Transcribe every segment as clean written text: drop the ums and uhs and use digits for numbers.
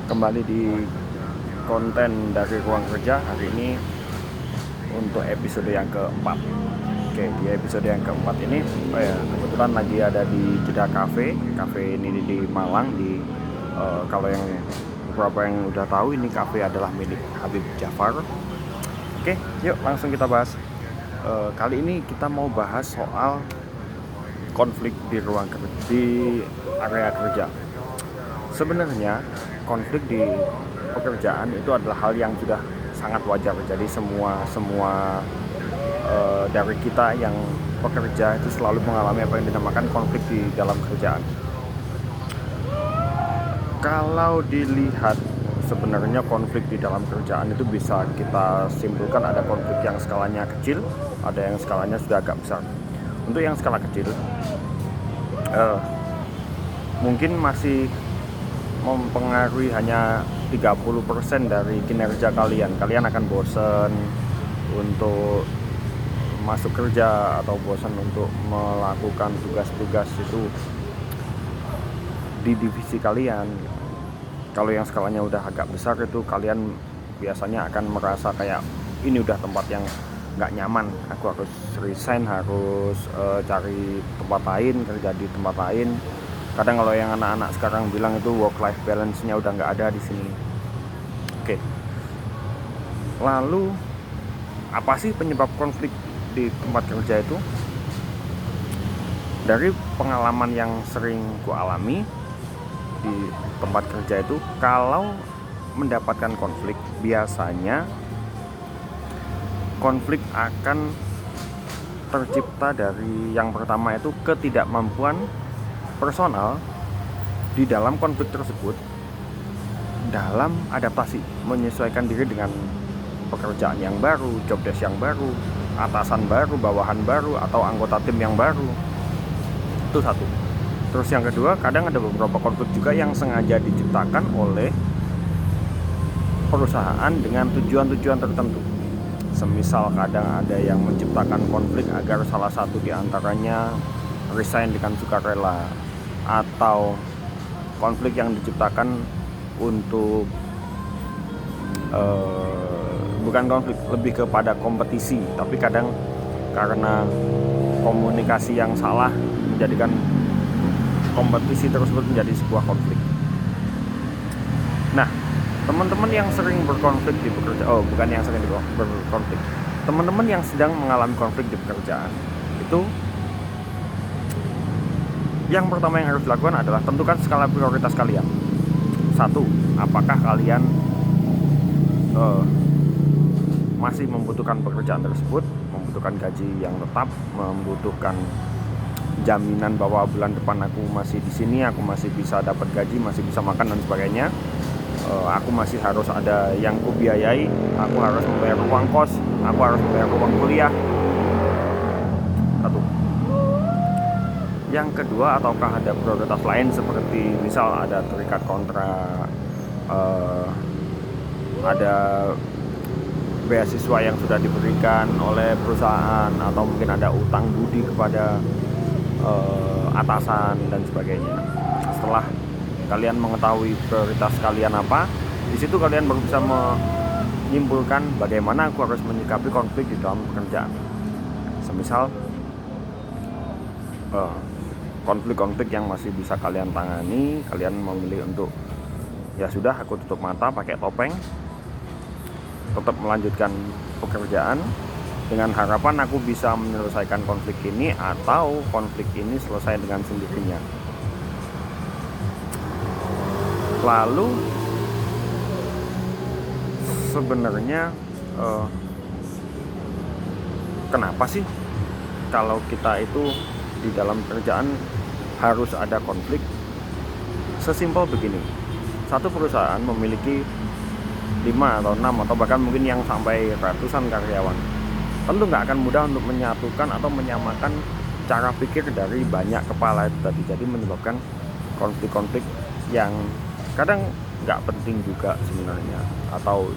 Kembali di konten dari Ruang Kerja hari ini untuk episode yang keempat. Oke, di episode yang keempat ini kebetulan lagi ada di Jeddah Cafe. Cafe ini di Malang. Kalau yang beberapa yang udah tahu, ini cafe adalah milik Habib Jafar. Oke, yuk langsung kita bahas. Kali ini kita mau bahas soal konflik di area kerja. Sebenarnya konflik di pekerjaan itu adalah hal yang sudah sangat wajar. Jadi semua dari kita yang bekerja itu selalu mengalami apa yang dinamakan konflik di dalam kerjaan. Kalau dilihat sebenarnya konflik di dalam kerjaan itu bisa kita simpulkan ada konflik yang skalanya kecil, ada yang skalanya sudah agak besar. Untuk yang skala kecil mungkin masih mempengaruhi hanya 30% dari kinerja kalian. Kalian akan bosan untuk masuk kerja atau bosan untuk melakukan tugas-tugas itu di divisi kalian. Kalau yang skalanya udah agak besar itu kalian biasanya akan merasa kayak ini udah tempat yang nggak nyaman, aku harus resign, harus cari tempat lain, kerja di tempat lain. Kadang kalau yang anak-anak sekarang bilang itu work life balance-nya udah nggak ada di sini. Oke. Lalu apa sih penyebab konflik di tempat kerja itu? Dari pengalaman yang sering ku alami di tempat kerja itu, kalau mendapatkan konflik, biasanya konflik akan tercipta dari yang pertama itu ketidakmampuan personal di dalam konflik tersebut dalam adaptasi, menyesuaikan diri dengan pekerjaan yang baru, job desk yang baru, atasan baru, bawahan baru, atau anggota tim yang baru. Itu satu. Terus yang kedua, kadang ada beberapa konflik juga yang sengaja diciptakan oleh perusahaan dengan tujuan-tujuan tertentu. Semisal kadang ada yang menciptakan konflik agar salah satu di antaranya resign dengan sukarela, atau konflik yang diciptakan untuk bukan konflik, lebih kepada kompetisi, tapi kadang karena komunikasi yang salah menjadikan kompetisi tersebut menjadi sebuah konflik. Nah, teman-teman yang sering berkonflik di pekerjaan, bukan yang sering berkonflik, teman-teman yang sedang mengalami konflik di pekerjaan itu, yang pertama yang harus dilakukan adalah tentukan skala prioritas kalian. Satu, apakah kalian masih membutuhkan pekerjaan tersebut, membutuhkan gaji yang tetap, membutuhkan jaminan bahwa bulan depan aku masih di sini, aku masih bisa dapat gaji, masih bisa makan dan sebagainya. Aku masih harus ada yang kubiayai, aku harus membayar uang kos, aku harus membayar uang kuliah. Satu. Yang kedua, ataukah ada prioritas lain seperti misal ada terikat kontrak, ada beasiswa yang sudah diberikan oleh perusahaan, atau mungkin ada utang budi kepada atasan dan sebagainya. Setelah kalian mengetahui prioritas kalian apa, di situ kalian baru bisa menyimpulkan bagaimana aku harus menyikapi konflik di dalam pekerjaan. Semisal konflik-konflik yang masih bisa kalian tangani, kalian memilih untuk ya sudah, aku tutup mata, pakai topeng, tetap melanjutkan pekerjaan dengan harapan aku bisa menyelesaikan konflik ini, atau konflik ini selesai dengan sendirinya. Lalu sebenarnya kenapa sih kalau kita itu di dalam kerjaan harus ada konflik? Sesimpel begini, satu perusahaan memiliki 5 atau 6 atau bahkan mungkin yang sampai ratusan karyawan. Tentu nggak akan mudah untuk menyatukan atau menyamakan cara pikir dari banyak kepala itu tadi. Jadi menyebabkan konflik-konflik yang kadang nggak penting juga sebenarnya, atau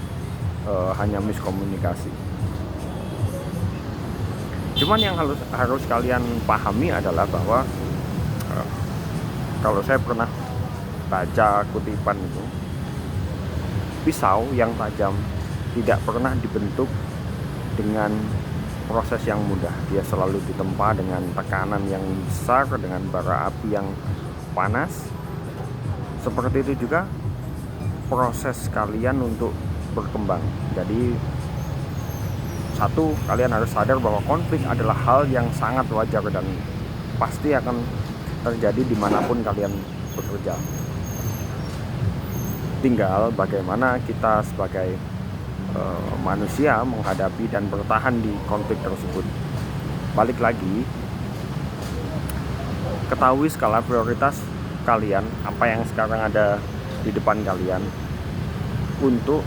hanya miskomunikasi. Cuman yang harus kalian pahami adalah bahwa kalau saya pernah baca kutipan itu, pisau yang tajam tidak pernah dibentuk dengan proses yang mudah. Dia selalu ditempa dengan tekanan yang besar, dengan bara api yang panas. Seperti itu juga proses kalian untuk berkembang. Jadi satu, kalian harus sadar bahwa konflik adalah hal yang sangat wajar dan pasti akan terjadi dimanapun kalian bekerja. Tinggal bagaimana kita sebagai manusia menghadapi dan bertahan di konflik tersebut. Balik lagi, ketahui skala prioritas kalian, apa yang sekarang ada di depan kalian, untuk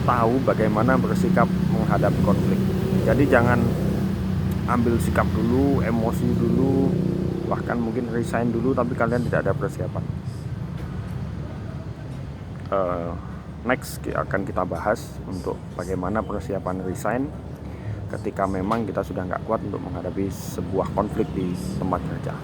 tahu bagaimana bersikap menghadapi konflik. Jadi jangan ambil sikap dulu, emosi dulu, bahkan mungkin resign dulu tapi kalian tidak ada persiapan. Next akan kita bahas untuk bagaimana persiapan resign ketika memang kita sudah nggak kuat untuk menghadapi sebuah konflik di tempat kerja.